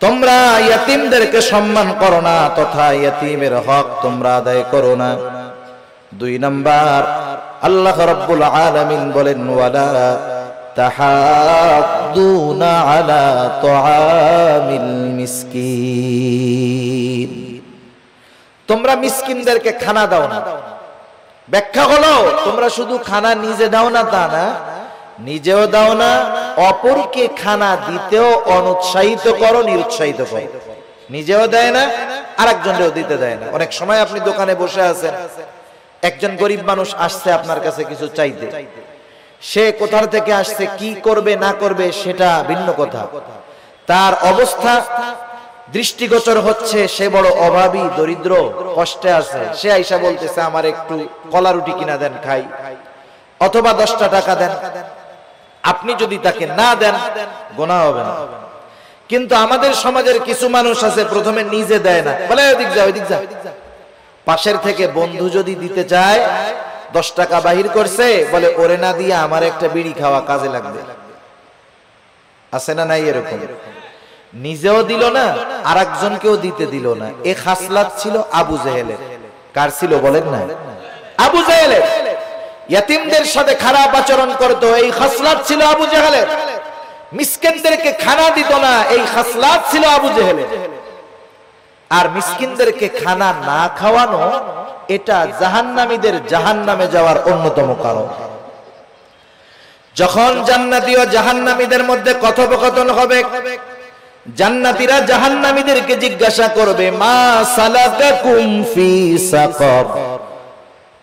তোমরা ইয়তীমদেরকে সম্মান করো না তথা ইয়তীমের হক তোমরা আদায় করো না। 2 নাম্বার, আল্লাহ রাব্বুল আলামিন বলেন, ওয়ালা তাহাদ্দুনা আলা তুআমিল মিসকিন, তোমরা মিসকিনদেরকে খানা দাও না। ব্যাখ্যা হলো, তোমরা শুধু খানা নিজে দাও না তা না, নিজেও দাও না, অপরকে খানা দিতেও অনুৎসাহিত করো, নিরুৎসাহিত করো। নিজেও দেয় না, আরেকজনকেও দিতে দেয় না। অনেক সময় আপনি দোকানে বসে আছেন, একজন গরিব মানুষ আসছে আপনার কাছে কিছু চাইতে, সে কোথা থেকে আসছে, কি করবে না করবে সেটা ভিন্ন কথা, তার অবস্থা দৃষ্টিগোচর হচ্ছে সে বড় অভাবী, দরিদ্র, কষ্টে আছে। সে আইসা বলতেছে, আমার একটু কলা রুটি কিনা দেন খাই, অথবা 10টা টাকা দেন। আপনি যদি তাকে না দেন গুনাহ হবে না। কিন্তু আমাদের সমাজের কিছু মানুষ আছে, প্রথমে নিজে দেয় না, বলে ওদিক যা ওদিক যা। পাশের থেকে বন্ধু যদি দিতে চায়, 10 টাকা বাহির করছে, বলে ওরে না দিয়ে আমার একটা বিড়ি খাওয়া কাজে লাগবে। আছে না নাই এরকম? নিজেও দিল না, আরেকজনকেও দিতে দিল না। এই খাসলাত ছিল আবু জেহেলের। কার ছিল বলেন না? আবু জেহেলের। ইয়তীমদের সাথে খারাপ আচরণ করত, এই খাসলাত ছিল আবু জেহেলের। মিসকিনদেরকে খানা দিত না, এই খাসলাত ছিল আবু জেহেলের। আর মিসকিনদেরকে খানা না খাওয়ানো, এটা জাহান্নামীদের জাহান্নামে যাওয়ার অন্যতম কারণ। যখন জান্নাতি ও জাহান্নামীদের মধ্যে কথোপকথন হবে, জান্নাতীরা জাহান্নামীদেরকে জিজ্ঞাসা করবে, মা সালাকাকুম ফি সাকার,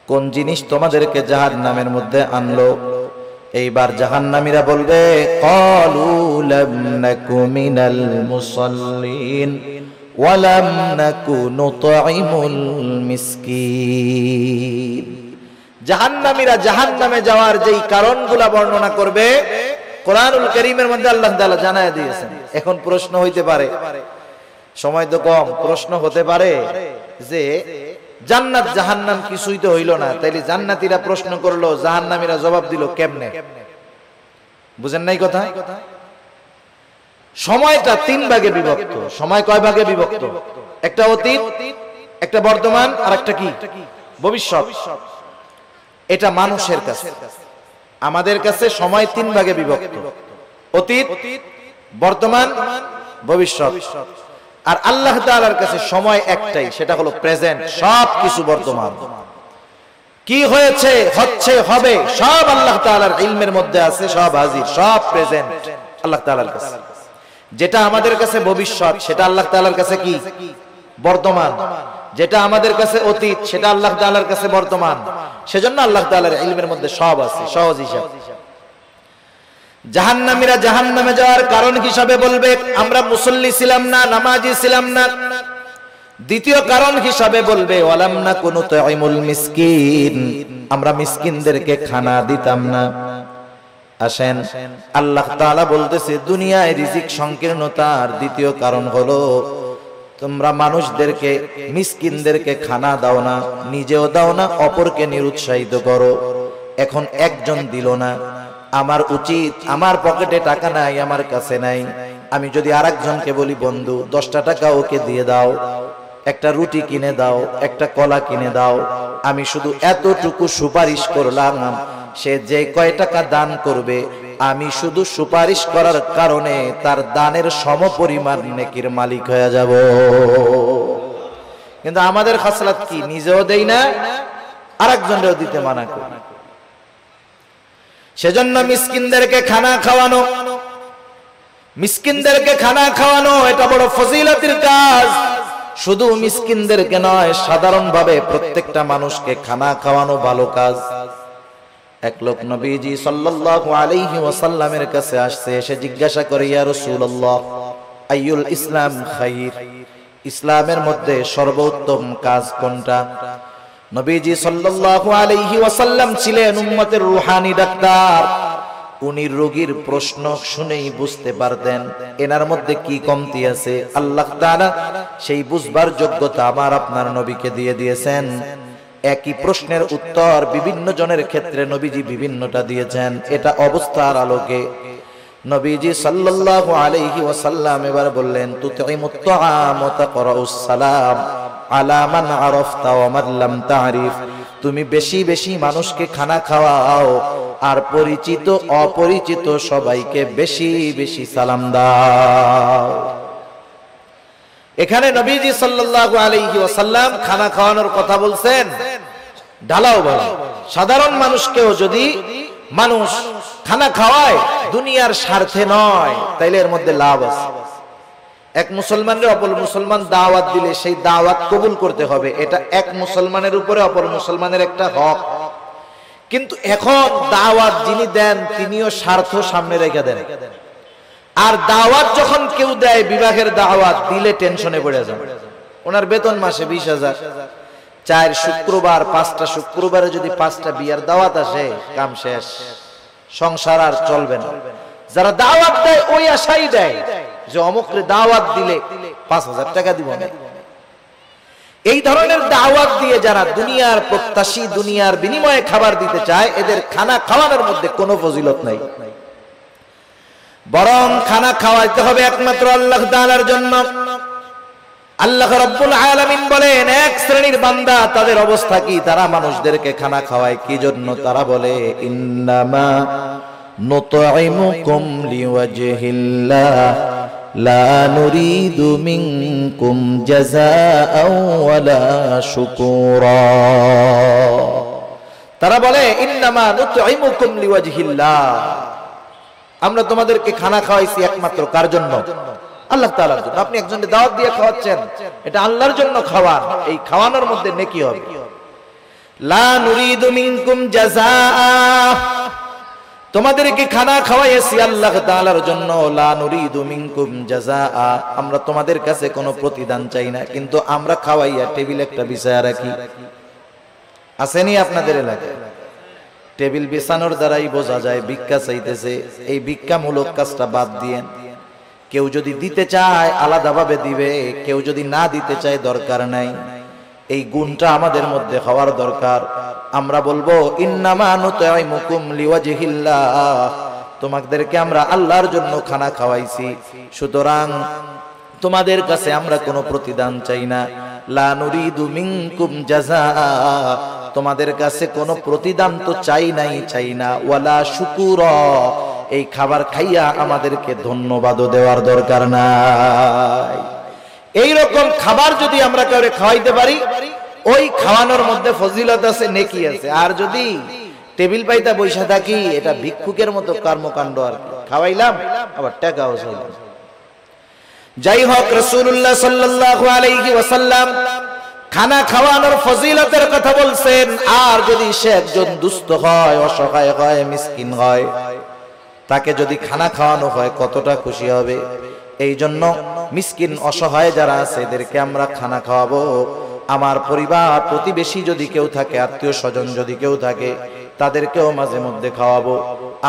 কোন জিনিস তোমাদেরকে জাহান্নামের মধ্যে আনলো? এইবার জাহান্নামীরা বলবে, ক্বালু লাম নাকু মিনাল মুসাল্লিন ওয়া লাম নাকু নুতঈমুল মিসকিন। জাহান্নামীরা জাহান্নামে যাওয়ার যেই কারণগুলো বর্ণনা করবে কোরআনুল কারীমের মধ্যে আল্লাহ তাআলা জানায় দিয়েছেন। এখন প্রশ্ন হইতে পারে, সময় তো কম, প্রশ্ন হতে পারে যে জান্নাত জাহান্নাম কিছুই তো হইল না, তাইলে জান্নাতীরা প্রশ্ন করলো, জাহান্নামীরা জবাব দিল কেমনে? বুঝেন নাই কথা? সময়টা তিন ভাগে বিভক্ত। সময় কয় ভাগে বিভক্ত? একটা অতীত, একটা বর্তমান, আর একটা কি ভবিষ্যৎ। এটা মানুষের কাছে, আমাদের কাছে সময় তিন ভাগে বিভক্ত, অতীত, বর্তমান, ভবিষ্যৎ। আর আল্লাহ তাআলার কাছে সময় একটাই, সেটা হলো প্রেজেন্ট। সব কিছু বর্তমান, কি হয়েছে, হচ্ছে, হবে, সব আল্লাহ তাআলার ইলমের মধ্যে আছে, সব হাজির, সব প্রেজেন্ট আল্লাহ তাআলার কাছে। যেটা আমাদের কাছে ভবিষ্যৎ, সেটা আল্লাহ তাআলার কাছে কি বর্তমান। যেটা আমাদের কাছে অতীত, সেটা আল্লাহ তাআলার কাছে বর্তমান। সেজন্য আল্লাহ তাআলার ইলমের মধ্যে সব আছে, সহজ হিসাব। জাহান্নামীরা জাহান্নামে যাওয়ার কারণ হিসাবে বলবে, আমরা মুসল্লি ছিলাম না, নামাজি ছিলাম না। দ্বিতীয় কারণ হিসাবে বলবে, ওয়ালাম নাকু নুতঈমুল মিসকিন, আমরা মিসকিনদেরকে খানা দিতাম না। আসেন, আল্লাহ তাআলা বলতেছে দুনিয়ায় রিজিক সংকীর্ণতার দ্বিতীয় কারণ হলো তোমরা মানুষদেরকে, মিসকিনদেরকে খানা দাও না, নিজেও দাও না, অপরকে নিরুৎসাহিত করো। এখন একজন দিল না, আমার উচিত, আমার পকেটে টাকা নাই, আমার কাছে নাই, আমি যদি আরেকজনকে বলি, বন্ধু 10টা টাকা ওকে দিয়ে দাও, একটা রুটি কিনে দাও, একটা কলা কিনে দাও, আমি শুধু এতটুকু সুপারিশ করলাম, সে যে কয় টাকা দান করবে, আমি শুধু সুপারিশ করার কারণে তার দানের সমপরিমাণ নেকির মালিক হয়ে যাব। কিন্তু আমাদের খাসলাত কি, নিজেও দেই না, আরেকজনকেও দিতে মানা করি। সেজন্য মিসকিনদেরকে খানা খাওয়ানো, মিসকিনদেরকে খানা খাওয়ানো এটা বড় ফজিলতের কাজ। শুধু মিসকিনদেরকে নয়, সাধারণভাবে প্রত্যেকটা মানুষকে খানা খাওয়ানো ভালো কাজ। এক লোক নবীজি সাল্লাল্লাহু আলাইহি ওয়াসাল্লামের কাছে আসছে, এসে জিজ্ঞাসা করে, ইয়া রাসূলুল্লাহ, আইয়ুল ইসলাম খাইর, ইসলামের মধ্যে সর্বোত্তম কাজ কোনটা? নবীজি সাল্লাল্লাহু আলাইহি ওয়াসাল্লাম ছিলেন উম্মতের রূহানি ডাক্তার। উনি রোগীর প্রশ্ন শুনেই বুঝতে পারতেন এনার মধ্যে কি কমতি আছে। আল্লাহ তাআলা সেই বুঝবার যোগ্যতা আমার আপনার নবীকে দিয়ে দিয়েছেন। একই প্রশ্নের উত্তর বিভিন্ন জনের ক্ষেত্রে নবীজি বিভিন্নটা দিয়েছেন। এটা অবস্থার আলোকে নবীজি সাল্লাল্লাহু আলাইহি ওয়াসাল্লাম এবার বললেন, তুতঈমুত তাআম ওয়া তাকরাউস সালাম আলা মান আরাফতা ওয়া মান লাম তা'রিফ, তুমি বেশি বেশি মানুষকে খানা খাওয়াও, আর পরিচিত অপরিচিত সবাইকে বেশি বেশি সালাম দাও। এখানে নবীজি সাল্লাল্লাহু আলাইহি ওয়াসাল্লাম খানা খাওয়ানোর কথা বলছেন, ঢালাও ভালো। সাধারণ মানুষকেও যদি মানুষ খানা খাওয়ায় দুনিয়ার স্বার্থে নয়, তাইলে এর মধ্যে লাভ আছে। এক মুসলমানের অপর মুসলমান দাওয়াত দিলে সেই দাওয়াত কবুল করতে হবে, এটা এক মুসলমানের উপরে অপর মুসলমানের একটা হক। কিন্তু এখন দাওয়াত যিনি দেন তিনিও স্বার্থ সামনে রেখে দেন। আর দাওয়াত যখন কেউ দেয়, বিবাহের দাওয়াত দিলে টেনশনে পড়ে যান। ওনার বেতন মাসে 20,000, 4 শুক্রবার 5টা শুক্রবারে যদি 5টা বিয়ার দাওয়াত আসে, কাম শেষ, সংসার আর চলবে না। যারা দাওয়াত দেয় ওই আশাই দেয় যে অমুকরে দাওয়াত দিলে 5,000 টাকা দিব না। এই ধরনের দাওয়াত দিয়ে যারা দুনিয়ার প্রত্যাশী, দুনিয়ার বিনিময়ে খাবার দিতে চায়, এদের খানা খাওয়ানোর মধ্যে কোনো ফজিলত নাই। বরং খানা খাওয়াইতে হবে একমাত্র আল্লাহ তাআলার জন্য। আল্লাহ রাব্বুল আলামিন বলেন, এক শ্রেণীর বান্দা, তাদের অবস্থা কি? তারা মানুষদেরকে খানা খাওয়ায় কি জন্য? তারা বলে, ইন্নামা নুতঈমুকুম লিওয়াজহিল্লাহ লা নুরিদু মিনকুম জাযাআও ওয়ালা শুকুরা। তারা বলে ইন্নামা নুতঈমুকুম লিওয়াজহিল্লাহ, আমরা তোমাদেরকে খানা খাওয়াইছি একমাত্র কার জন্য? আল্লাহ তাআলার জন্য। আপনি একজনকে দাওয়াত দিয়ে খাওয়াচ্ছেন, এটা আল্লাহর জন্য খাওয়ান, এই খাওয়ানোর মধ্যে নেকি হবে। লা নুরিদু মিনকুম জাযাআ, তোমাদেরকে খানা খাওয়াইছি আল্লাহ তাআলার জন্য। লা নুরিদু মিনকুম জাযাআ, আমরা তোমাদের কাছে কোনো প্রতিদান চাই না, কিন্তু আমরা খাওয়াইয়া টেবিল একটা বিছায়া রাখি। আসেনি আপনাদের এলাকায়? টেবিল বিছানোর দ্বারাই বোঝা যায় ভিক্ষা চাইতেছে। এই ভিক্ষামূলক কাজটা বাদ দিয়েন। কেউ যদি দিতে চায় আলাদাভাবে দিবে, কেউ যদি না দিতে চায় দরকার নাই। এই গুণটা আমাদের মধ্যে হওয়ার দরকার। আমরা বলবো ইন্নামা নুতঈমুকুম লিওয়াজহিল্লাহ, তোমাদেরকে আমরা আল্লাহর জন্য খানা খাওয়াইছি, সুতরাং তোমাদের কাছে আমরা কোনো প্রতিদান চাই না। লা নুরিদু মিনকুম জাযাআ, তোমাদের কাছে কোনো প্রতিদান তো চাই না। ওয়ালা শুকুরা, এই খাবার খাইয়া আমাদেরকে ধন্যবাদও দেওয়ার দরকার নাই। এই রকম খাবার যদি আমরা কাউকে খাওয়াইতে পারি, ওই খাওয়ানোর মধ্যে ফজিলত আছে, নেকি আছে। আর যদি টেবিল পাইতা বৈশা থাকি, এটা ভিক্ষুকের মতো কর্মকাণ্ড। আর খাওয়াইলাম আবার টাকাও চাইলাম। যাই হোক, রাসূলুল্লাহ সাল্লাল্লাহু আলাইহি ওয়াসাল্লাম খানা খাওয়ানোর ফজিলতের কথা বলছেন। আর যদি সে একজন দুস্থ হয়, অসহায় হয়, মিসকিন হয়, তাকে যদি খানা খাওয়ানো হয় কতটা খুশি হবে। এই জন্য মিসকিন অসহায় যারা আছে এদেরকে আমরা খানা খাওয়াবো। আমার পরিবার প্রতিবেশী যদি কেউ থাকে, আত্মীয় স্বজন যদি কেউ থাকে, তাদেরকেও মাঝে মধ্যে খাওয়াবো।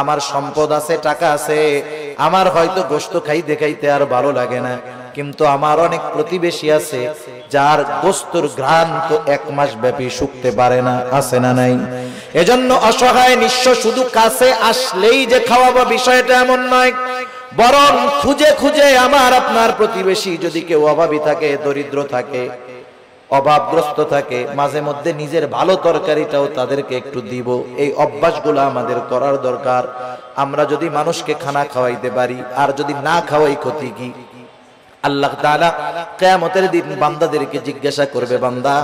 আমার সম্পদ আছে, টাকা আছে, আমার হয়তো গোশত খাইতে খাইতে আর ভালো লাগে না, কিন্তু আমার অনেক প্রতিবেশী আছে যার গোশতর ঘ্রাণ তো 1 মাস ব্যাপী শুকতে পারে না, আছে না নাই? এজন্য অসহায় নিঃস্ব শুধু কাছে আসলেই যে খাওয়াবো বিষয়টা এমন নয়, বরং খুঁজে খুঁজে আমার আপনার প্রতিবেশী যদি কেউ অভাবী থাকে, দরিদ্র থাকে, অভাবগ্রস্ত থাকে, মাঝে মধ্যে নিজের ভালো তরকারিটাও তাদেরকে একটু দিব। এই অভ্যাসগুলো আমাদের করার দরকার। আমরা যদি মানুষকে খানা খাওয়াইতে পারি, আর যদি না খাওয়াই ক্ষতি কি? আল্লাহ তাআলা কিয়ামতের দিন বান্দাদেরকে জিজ্ঞাসা করবে, বান্দা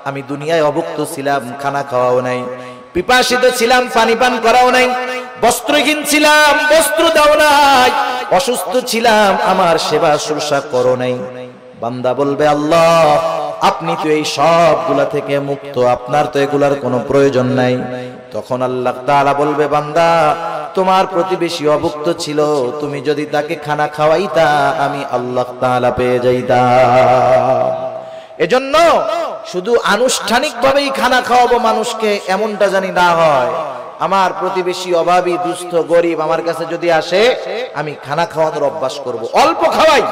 আমি দুনিয়ায় অভুক্ত ছিলাম, খানা খাওয়াও নাই, পিপাসিত ছিলাম, পানি পান করাও নাই, বস্ত্রহীন ছিলাম, বস্ত্র দাও নাই, অসুস্থ ছিলাম, আমার সেবা শুশ্রূষা করো নাই। বান্দা বলবে, আল্লাহ আপনি তো এই সবগুলা থেকে মুক্ত, আপনার তো এগুলার কোনো প্রয়োজন নাই। তখন আল্লাহ তাআলা বলবে, বান্দা তোমার প্রতিবেশী অভুক্ত ছিল, তুমি যদি তাকে খানা খাওয়াইতা আমি আল্লাহ তাআলা পেয়ে যাইতাম। এজন্য শুধু আনুষ্ঠানিকভাবেই খানা খাওয়াবো মানুষকে, এমনটা জানি না হয়। আমার প্রতিবেশী অভাবী, দুস্থ, গরিব আমার কাছে যদি আসে, আমি খানা খাওয়ানোর অভ্যাস করব। অল্প খাওয়াই,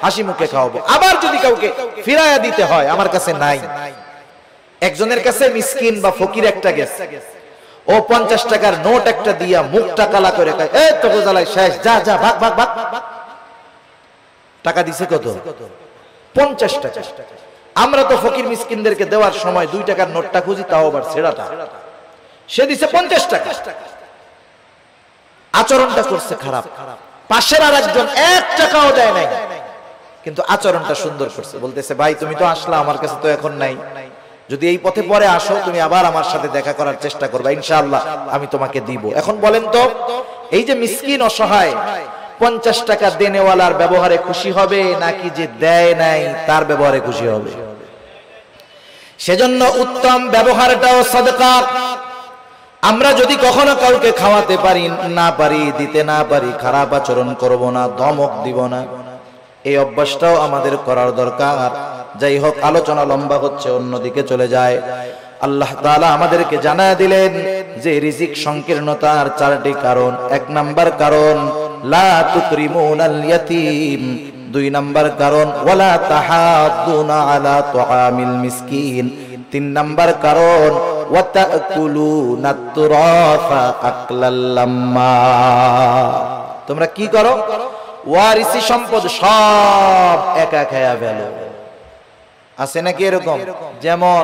হাসি মুখে খাওয়াবো। আবার যদি কাউকে ফিরাইয়া দিতে হয়, আমার কাছে নাই, একজনের কাছে মিসকিন বা ফকির একটা গেছে, ও 50 টাকার নোট একটা দিয়া মুখটা কালা করে কয়, এই তো গোজালাই শেষ, যা যা ভাগ ভাগ ভাগ। টাকা দিছে কত? 50 টাকা। আমরা তো ফকির মিসকিনদেরকে দেওয়ার সময় 2 টাকার নোটটা খুঁজি, তাও আবার ছেঁড়াটা। সে দিছে 50 টাকা। আচরণটা করছে খারাপ। পাশের আরেকজন 1 টাকাও দেয় নাই, কিন্তু আচরণটা সুন্দর করছে। বলতেছে, ভাই তুমি তো আসলা, আমার কাছে তো এখন নাই, যদি এই পথে পরে আসো তুমি আবার আমার সাথে দেখা করার চেষ্টা করবা, ইনশাআল্লাহ আমি তোমাকে দিব। এখন বলেন তো, এই যে মিসকিন অসহায় 50 টাকা দেনেওয়ালার ব্যবহারে খুশি হবে, নাকি যে দেয় নাই তার ব্যবহারে খুশি হবে? সেজন্য উত্তম ব্যবহারটাও সাদকা। আমরা যদি কখনো কাউকে খাওয়াতে পারি না পারি, দিতে না পারি, খারাপ আচরণ করব না, ধমক দিব না, এই অভ্যাসটাও আমাদের করার দরকার। যাই হোক, আলোচনা লম্বা হচ্ছে, অন্যদিকে চলে যায়। আল্লাহ তাআলা আমাদেরকে জানায় দিলেন যে রিজিক সংকীর্ণতার 4টি কারণ। 1 নাম্বার কারণ লা তুকরিমুনাল ইয়াতীম, 2 নাম্বার কারণ ওয়ালা তাহাদ্দুনা আলা তুআমিল মিসকিন, 3 নাম্বার কারণ ওয়া তাকুলুনাত তুরাফা আকলাল লাম্মা। তোমরা কি করো? ওয়ারিসি সম্পদ সব একা খায়া ফেলো। আছে নাকি এরকম? যেমন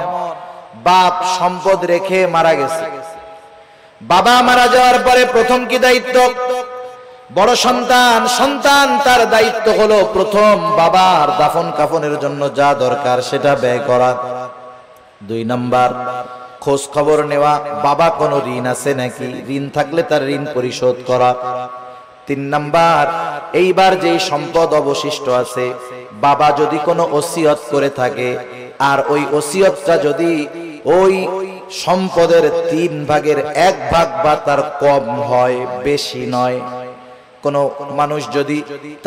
বাপ সম্পদ রেখে মারা গেছে, বাবা মারা যাওয়ার পরে প্রথম কি দায়িত্ব? বড় সন্তান, সন্তান তার দায়িত্ব হলো প্রথম বাবার দাফন কাফনের জন্য যা দরকার সেটা ব্যয় করা। 2 নাম্বার খোঁজ খবর নেওয়া, বাবা কোনো ঋণ আছে নাকি, ঋণ থাকলে তার ঋণ পরিশোধ করা। 3 নাম্বার, এইবার যেই সম্পদ অবশিষ্ট আছে, বাবা যদি কোনো ওসিয়ত করে থাকে আর ওই ওসিয়তটা যদি ওই সম্পদের 3 ভাগের 1 ভাগ বা তার কম হয়, বেশি নয়, কোন মানুষ যদি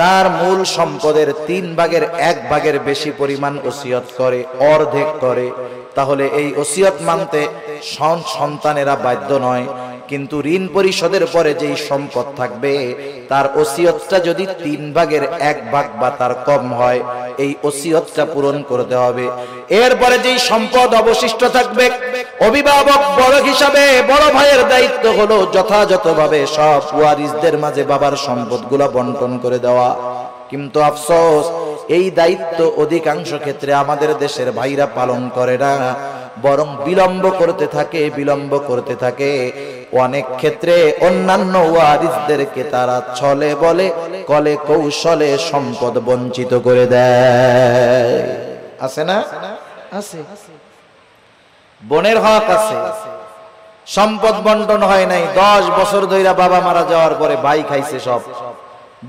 তার মূল সম্পদের 3 ভাগের 1 ভাগের বেশি পরিমাণ ওসিয়ত করে, অর্ধেক করে, তাহলে এই ওসিয়ত মানতে সন্তানেরা বাধ্য নয়। কিন্তু ঋণ পরিশোধের পরে যেই সম্পদ থাকবে তার ওসিয়তটা যদি 3 ভাগের 1 ভাগ বা তার কম হয়, এই ওসিয়তটা পূরণ করতে হবে। এরপরে যেই সম্পদ অবশিষ্ট থাকবে, অভিভাবক বড় হিসাবে বড় ভাইয়ের দায়িত্ব হলো যথাযথভাবে সব ওয়ারিসদের মাঝে বাবার সম্পদগুলো বন্টন করে দেওয়া। কিন্তু আফসোস, এই দায়িত্ব অধিকাংশ ক্ষেত্রে আমাদের দেশের ভাইরা পালন করে না, বরং বিলম্ব করতে থাকে। অনেক ক্ষেত্রে অন্যান্য ওয়ারিসদেরকে তারা ছলে বলে কলে কৌশলে সম্পদ বঞ্চিত করে দেয়। আছে না? আছে। বোনের হক আছে, সম্পদ বন্টন হয় নাই, 10 বছর ধরে বাবা মারা যাওয়ার পরে ভাই খাইছে সব,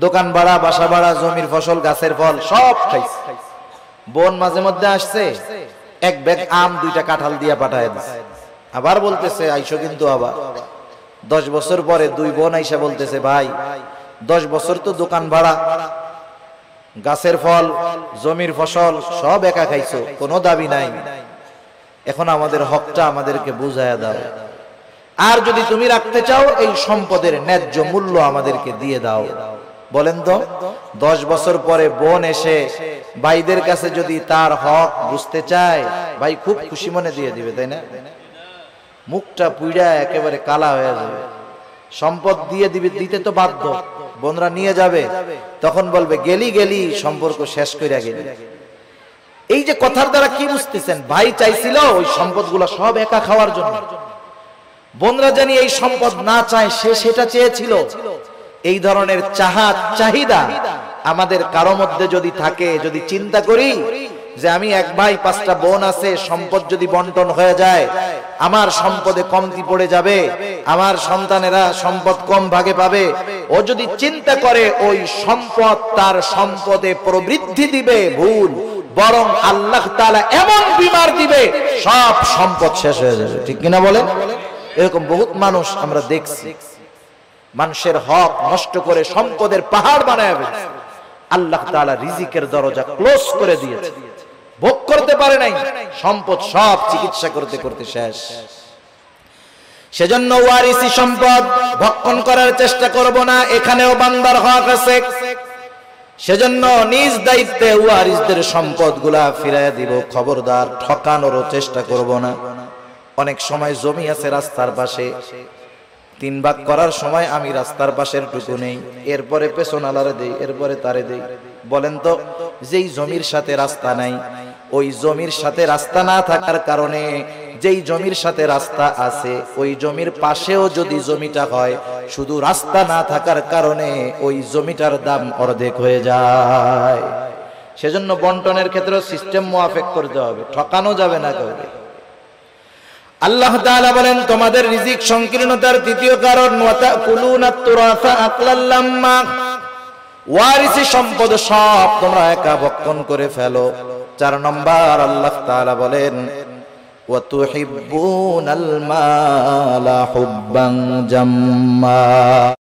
দোকান ভাড়া, বাসা ভাড়া, জমির ফসল, গাছের ফল সব খাইছে। বোন মাঝে মধ্যে আসছে, 1 ব্যাগ আম 2টা কাঁঠাল দিয়ে পাঠায় দিছে, আবার বলতেছে আইসো, কিন্তু আবার 10 বছর পরে 2 বোন আইসা বলতেছে ভাই 10 বছর তো দোকান ভাড়া, গাছের ফল, জমির ফসল সব একা খাইছো, কোনো দাবি নাই, এখন আমাদের হকটা আমাদেরকে বুঝায়া দাও, আর যদি তুমি রাখতে চাও এই সম্পদের ন্যায্য মূল্য আমাদেরকে দিয়ে দাও। বলেন তো, 10 বছর পরে বোন এসে ভাইদের কাছে যদি তার হক বুঝতে চায়, ভাই খুব খুশি মনে দিয়ে দিবে, তাই না? মুখটা পুইড়া একেবারে কালা হয়ে যাবে, সম্পদ দিয়ে দিতে তো বাধ্য, বোনরা নিয়ে যাবে, তখন বলবে গেলি সম্পর্ক শেষ কইরা গেলি। এই যে কথার দ্বারা কি বুঝতেছেন? ভাই চাইছিল ওই সম্পদগুলো সব একা খাওয়ার জন্য, বোনরা জানি এই সম্পদ না চায়, সে সেটা চেয়েছিল। এই ধরনের চাহিদা আমাদের কারো মধ্যে যদি থাকে, যদি চিন্তা করি যে আমি 1 ভাই 5টা বোন আছে, সম্পদ যদি বন্টন হয়ে যায় আমার সম্পদে কমতি পড়ে যাবে, আমার সন্তানেরা সম্পদ কম ভাগে পাবে, ও যদি চিন্তা করে ওই সম্পদ তার সম্পদে প্রবৃদ্ধি দিবে, ভুল, বরং আল্লাহ তাআলা এমন বিমার দিবে সব সম্পদ শেষ হয়ে যাবে। ঠিক কিনা বলেন? এরকম বহুত মানুষ আমরা দেখছি, মানুষের হক নষ্ট করে সম্পদের পাহাড় বানায় ফেলছে। আল্লাহ তাআলা রিজিকের দরজা ক্লোজ করে দিয়েছে, ভোগ করতে পারে নাই, সম্পদ সব চিকিৎসা করতে করতে শেষ। সেজন্য ওয়ারিসি সম্পদ ভক্ষণ করার চেষ্টা করব না, এখানেও বান্দার হক আছে। সেজন্য নিজ দায়িত্বে ওয়ারিসদের সম্পদগুলা ফিরাইয়া দিব, খবরদার ঠকানোর চেষ্টা করব না। অনেক সময় জমি আছে রাস্তার পাশে, 3 ভাগ করার সময় আমি রাস্তার পাশের টুকু নেই, এরপরে পেছন আলারে দেই, এরপরে তারে দেই। বলেন তো, যেই জমির সাথে রাস্তা নাই, ওই জমির সাথে রাস্তা না থাকার কারণে যেই জমির সাথে রাস্তা আছে ওই জমির পাশেও যদি জমিটা হয়, শুধু রাস্তা না থাকার কারণে ওই জমিটার দাম অর্ধেক হয়ে যায়। সেজন্য বন্টনের ক্ষেত্রে সিস্টেম মুআফিক করতে হবে, ঠকানো যাবে না কাউকে। আল্লাহ তাআলা বলেন তোমাদের রিজিক সংকীর্ণতার 3য় কারণ ওয়াতাকুলুনাত তুরাসা আকলাল লাম্মা, ওয়ারিসি সম্পদ সব তোমরা একা ভক্ষণ করে ফেলো। 4 নম্বর আল্লাহ তাআলা বলেন ওয়া তুহিব্বুনাল মালা হুব্বান জাম্মা।